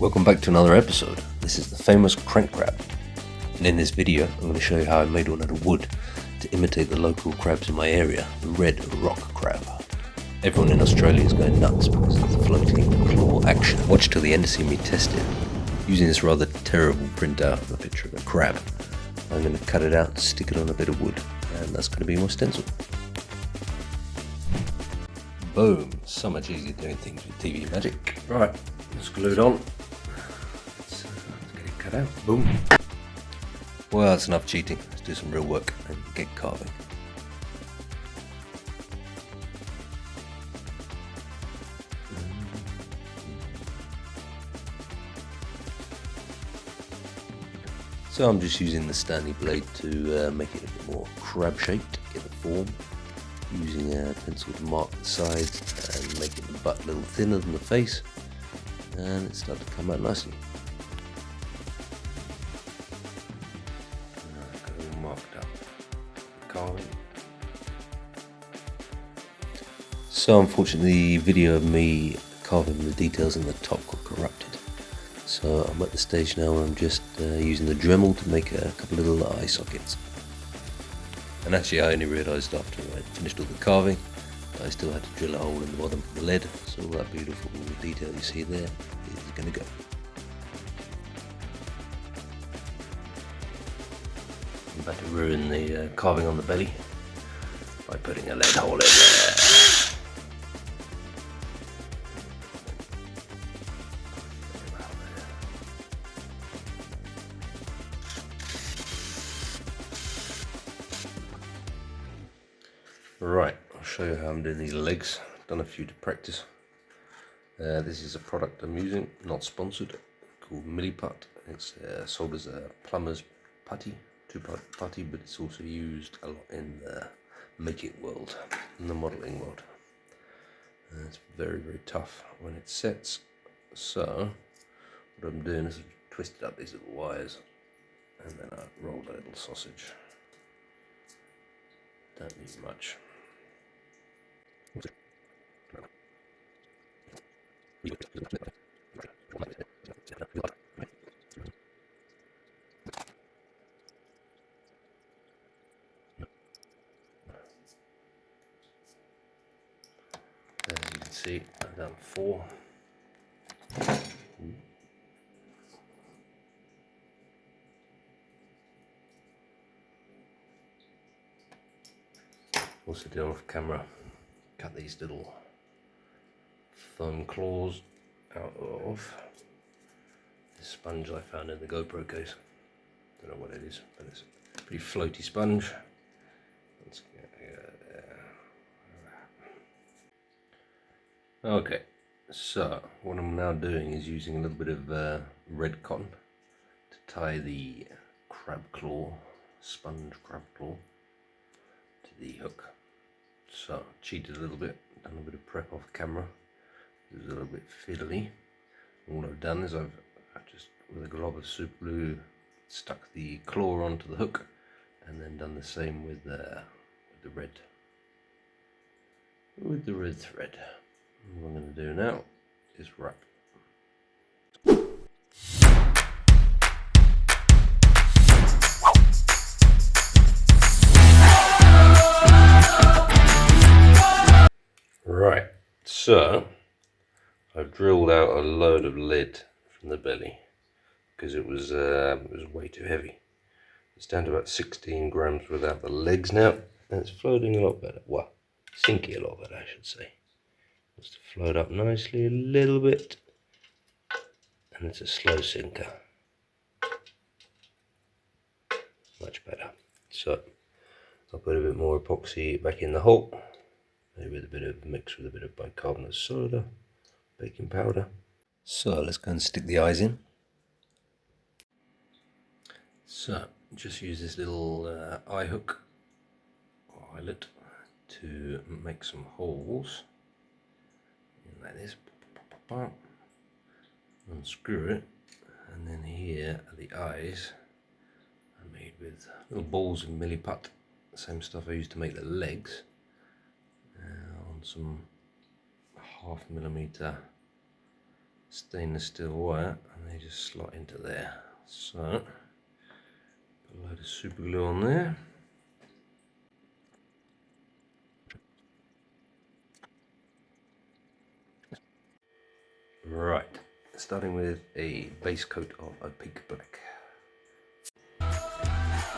Welcome back to another episode. This is the famous crank crab, and in this video I'm going to show you how I made one out of wood to imitate the local crabs in my area, the red rock crab. Everyone in Australia is going nuts because of the floating claw action. Watch till the end to see me test it. Using this rather terrible printout of a picture of a crab, I'm going to cut it out, stick it on a bit of wood, and that's going to be my stencil. Boom! So much easier doing things with TV magic. Right, let's glue it on. Let's get it cut out. Boom. Well, that's enough cheating. Let's do some real work and get carving. So I'm just using the Stanley blade to make it a bit more crab shaped, get the form. Using a pencil to mark the sides and making the butt a little thinner than the face, and it started to come out nicely. Got it all marked up, carving. So unfortunately the video of me carving the details in the top got corrupted. So I'm at the stage now where I'm just using the Dremel to make a couple of little eye sockets. And actually I only realised after I finished all the carving that I still had to drill a hole in the bottom for the lead, so all that beautiful detail you see there is going to go. I'm about to ruin the carving on the belly by putting a lead hole in there. Right, I'll show you how I'm doing these legs. Done a few to practice. This is a product I'm using, not sponsored, called Milliput. It's sold as a plumber's putty, two-part putty, but it's also used a lot in the making world, in the modelling world. It's very, very tough when it sets. So, what I'm doing is I've twisted up these little wires, and then I rolled a little sausage. Don't need much. As you can see, I've done 4. Also did off camera, cut these little foam claws out of this sponge I found in the GoPro case. Don't know what it is, but it's a pretty floaty sponge. Let's get there. Okay, so what I'm now doing is using a little bit of red cotton to tie the crab claw, sponge crab claw, to the hook. So cheated a little bit, done a bit of prep off camera. It was a little bit fiddly. All I've done is I've just, with a glob of super glue, stuck the claw onto the hook, and then done the same with the red thread. And what I'm going to do now is wrap. Right, so I've drilled out a load of lead from the belly because it was way too heavy. It's down to about 16 grams without the legs now, and it's floating a lot better. Well, sinking a lot better, I should say. It's to float up nicely a little bit, and it's a slow sinker. Much better. So I'll put a bit more epoxy back in the hole. Maybe with a bit of mix with a bit of bicarbonate of soda, baking powder. So let's go and stick the eyes in. So just use this little eye hook or eyelet to make some holes like this. Unscrew it, and then here are the eyes. I made with little balls of Milliput, the same stuff I used to make the legs. On some 0.5mm stainless steel wire, and they just slot into there. So, put a load of super glue on there. Right, starting with a base coat of opaque black.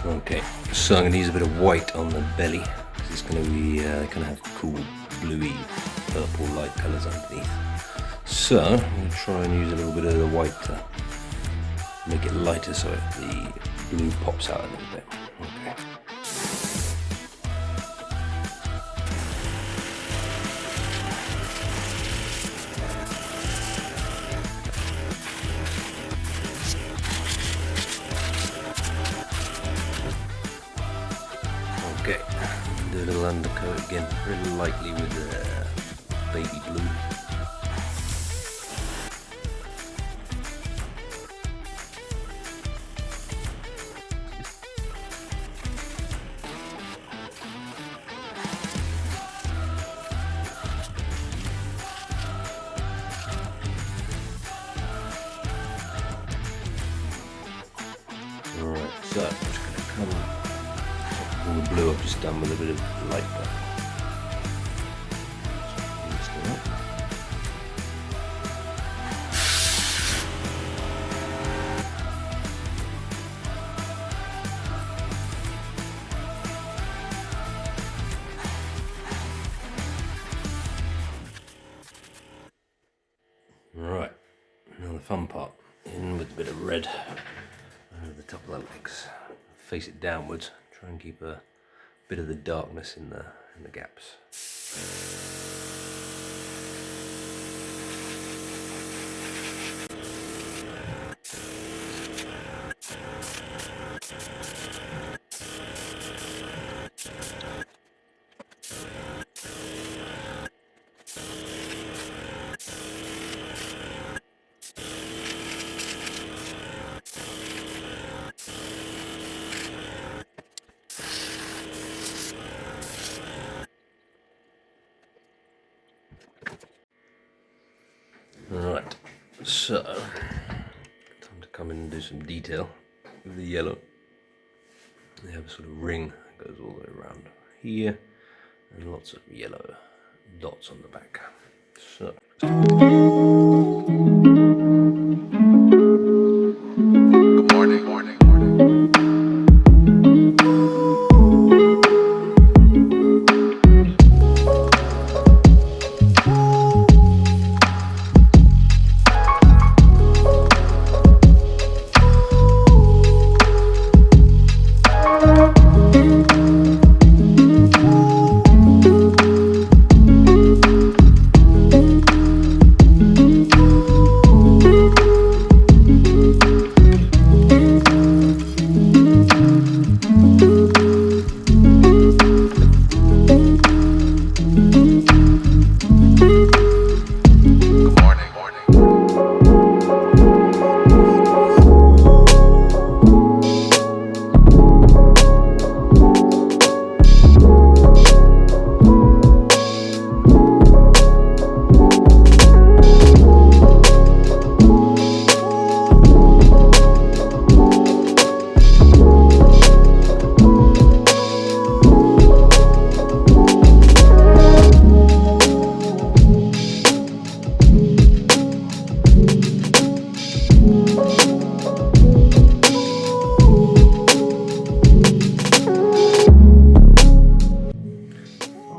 Okay, so I'm going to use a bit of white on the belly because it's going to be kind of have cool bluey purple light colours underneath. So I'm going to try and use a little bit of the white to make it lighter so the blue pops out a little bit. Okay. Okay, do a little undercoat again, really lightly with baby blue. Alright, so I'm just going to come all the blue I've just done with a bit of light black. Right, now the fun part, in with a bit of red over the top of the legs. Face it downwards, try and keep a bit of the darkness in the gaps. Right, so time to come in and do some detail with the yellow. They have a sort of ring that goes all the way around here, and lots of yellow dots on the back. So. Good morning.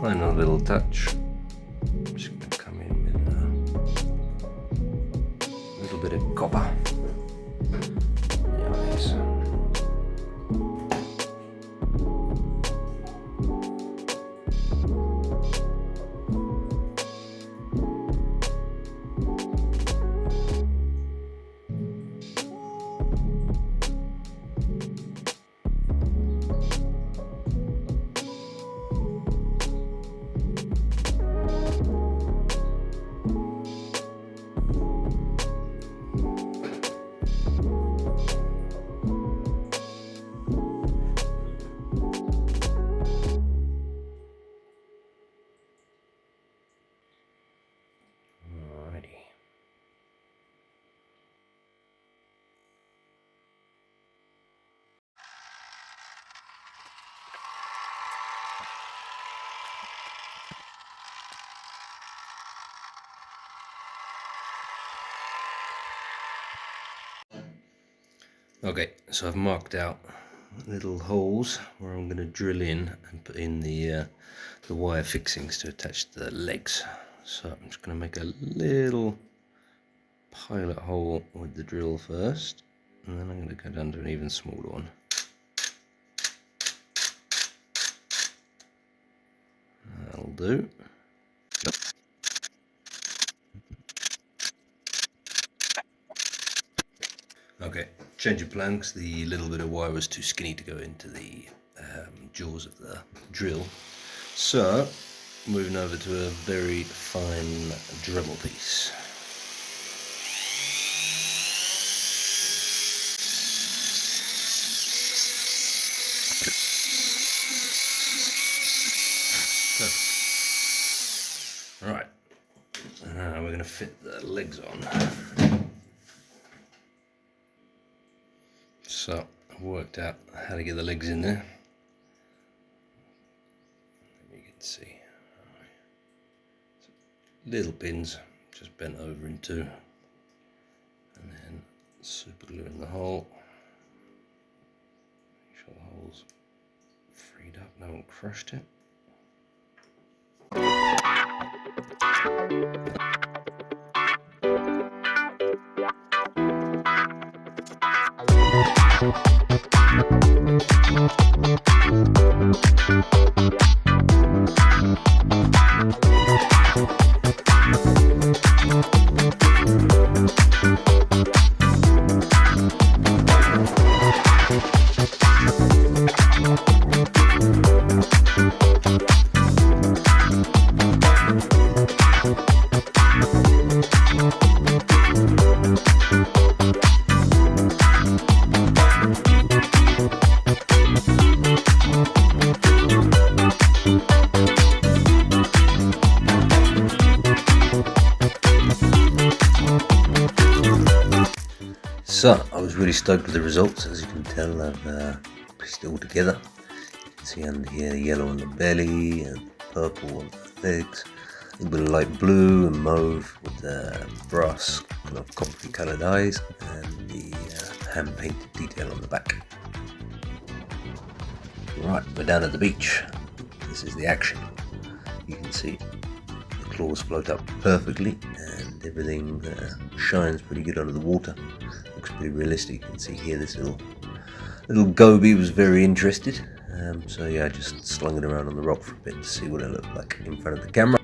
Final little touch. I'm just going to come in with a little bit of copper. Nice. Okay, so I've marked out little holes where I'm going to drill in and put in the wire fixings to attach the legs. So I'm just going to make a little pilot hole with the drill first, and then I'm going to go down to an even smaller one. That'll do. Okay, change of plan because the little bit of wire was too skinny to go into the jaws of the drill. So, moving over to a very fine Dremel piece. Right, now we're going to fit the legs on. So, I've worked out how to get the legs in there. You can see. Little pins, just bent over in two. And then super glue in the hole. Make sure the hole's freed up, no one crushed it. So, I was really stoked with the results. As you can tell, I've pieced it all together. You can see under here yellow on the belly and purple on the legs, a little bit of light blue and mauve with the brass kind of copper coloured eyes, and the hand painted detail on the back. Right, we're down at the beach. This is the action. You can see the claws float up perfectly and everything shines pretty good under the water. Looks pretty realistic. You can see here this little goby was very interested. So yeah, I just slung it around on the rock for a bit to see what it looked like in front of the camera.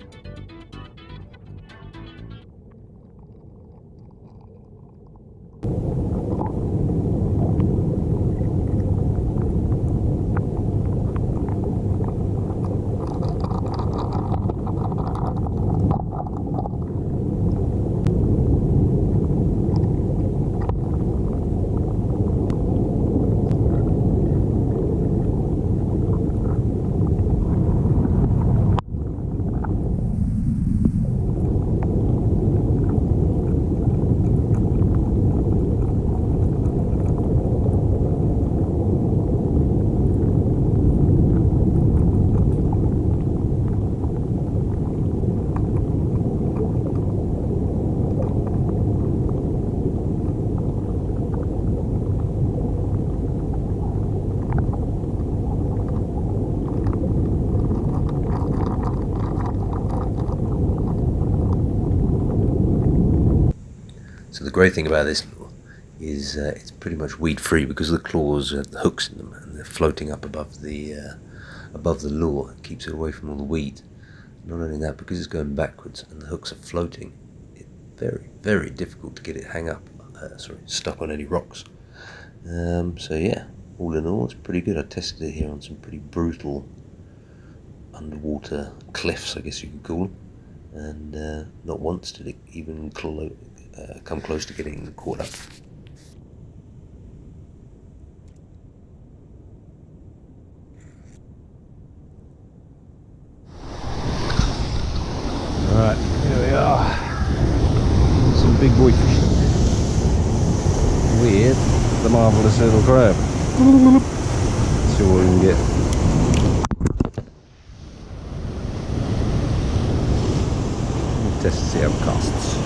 So the great thing about this lure is it's pretty much weed free because the claws have the hooks in them and they're floating up above the lure. It keeps it away from all the weed. Not only that, because it's going backwards and the hooks are floating, it's very, very difficult to get it stuck on any rocks. So yeah, all in all, it's pretty good. I tested it here on some pretty brutal underwater cliffs, I guess you could call them, and not once did it even come close to getting caught up. Alright, here we are. Some big boy fish. With the marvellous little crab. Let's see what we can get. We'll test to see how it casts.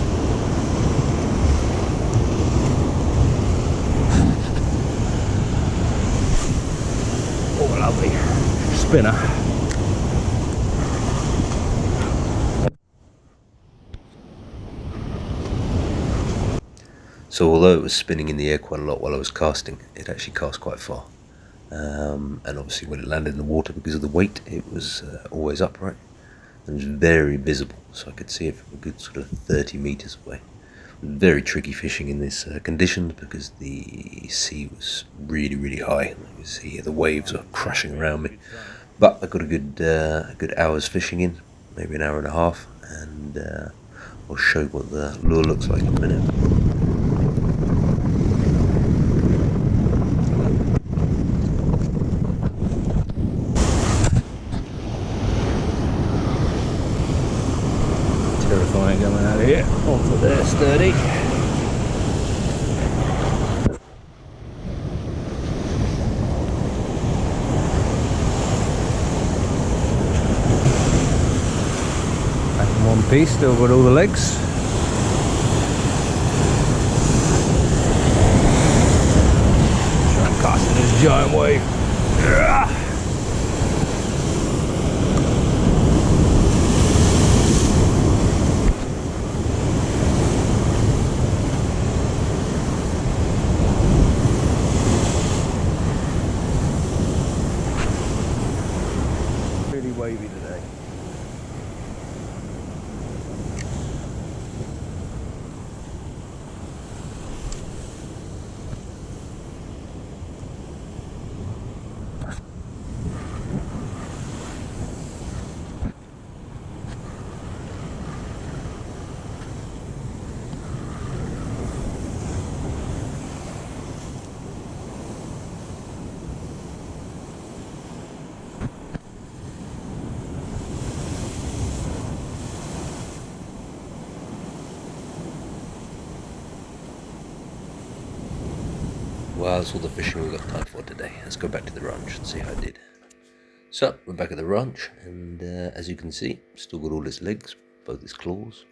spinner. So although it was spinning in the air quite a lot while I was casting, it actually cast quite far. And obviously when it landed in the water, because of the weight, it was always upright and was very visible, so I could see it from a good sort of 30 meters away. Very tricky fishing in this conditions because the sea was really high. You can see the waves are crashing around me. But I got a good hour's fishing in, maybe an hour and a half, and I'll show you what the lure looks like in a minute. Terrifying coming out of here. On for there, sturdy. Back in one piece, still got all the legs. Try and cast in this giant wave. Really wavy today. Well, that's all the fishing we've got time for today. Let's go back to the ranch and see how I did. So, we're back at the ranch, and as you can see, still got all its legs, both its claws.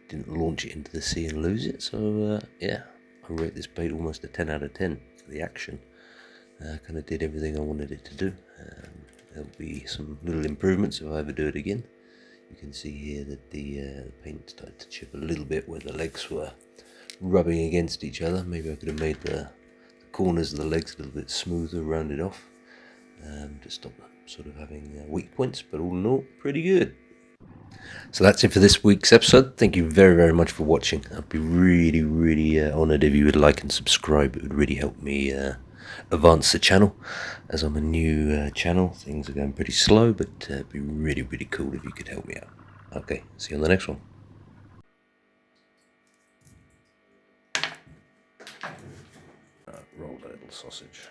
Didn't launch it into the sea and lose it, so yeah, I rate this bait almost a 10 out of 10 for the action. Kind of did everything I wanted it to do. There'll be some little improvements if I ever do it again. You can see here that the paint started to chip a little bit where the legs were rubbing against each other. Maybe I could have made the corners of the legs a little bit smoother, rounded off, to stop them sort of having weak points, but all in all, pretty good. So that's it for this week's episode. Thank you very much for watching. I'd be really honoured if you would like and subscribe. It would really help me advance the channel, as I'm a new channel. Things are going pretty slow, but it'd be really cool if you could help me out. Okay, see you on the next one. Roll that little sausage.